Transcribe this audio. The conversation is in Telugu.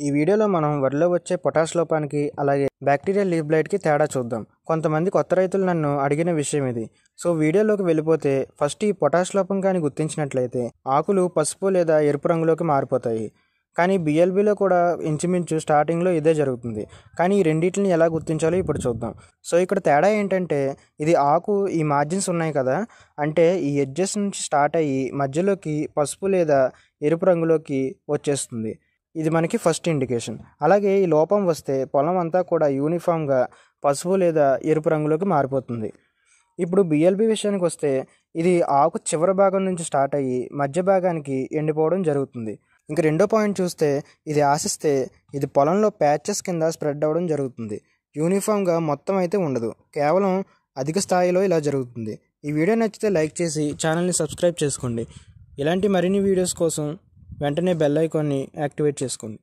ఈ వీడియోలో మనం వరిలో వచ్చే పొటాష్ లోపానికి అలాగే బ్యాక్టీరియల్ లీఫ్ బ్లైట్కి తేడా చూద్దాం. కొంతమంది కొత్త రైతులు నన్ను అడిగిన విషయం ఇది. సో వీడియోలోకి వెళ్ళిపోతే ఫస్ట్ ఈ పొటాష్ లోపం కానీ గుర్తించినట్లయితే ఆకులు పసుపు లేదా ఎరుపు రంగులోకి మారిపోతాయి. కానీ బిఎల్బిలో కూడా ఇంచుమించు స్టార్టింగ్లో ఇదే జరుగుతుంది. కానీ ఈ రెండింటిని ఎలా గుర్తించాలో ఇప్పుడు చూద్దాం. సో ఇక్కడ తేడా ఏంటంటే ఇది ఆకు ఈ మార్జిన్స్ ఉన్నాయి కదా, అంటే ఈ ఎడ్జెస్ నుంచి స్టార్ట్ అయ్యి మధ్యలోకి పసుపు లేదా ఎరుపు రంగులోకి వచ్చేస్తుంది. ఇది మనకి ఫస్ట్ ఇండికేషన్. అలాగే ఈ లోపం వస్తే పొలం అంతా కూడా యూనిఫామ్గా పసుపు లేదా ఎరుపు రంగులోకి మారిపోతుంది. ఇప్పుడు బిఎల్బి విషయానికి వస్తే ఇది ఆకు చివరి భాగం నుంచి స్టార్ట్ అయ్యి మధ్య భాగానికి ఎండిపోవడం జరుగుతుంది. ఇంక రెండో పాయింట్ చూస్తే ఇది ఆశిస్తే ఇది పొలంలో ప్యాచెస్ కింద స్ప్రెడ్ అవ్వడం జరుగుతుంది. యూనిఫామ్గా మొత్తం అయితే ఉండదు, కేవలం అధిక స్థాయిలో ఇలా జరుగుతుంది. ఈ వీడియో నచ్చితే లైక్ చేసి ఛానల్ని సబ్స్క్రైబ్ చేసుకోండి. ఇలాంటి మరిన్ని వీడియోస్ కోసం వెంటనే బెల్ ఐకాన్ని యాక్టివేట్ చేసుకోండి.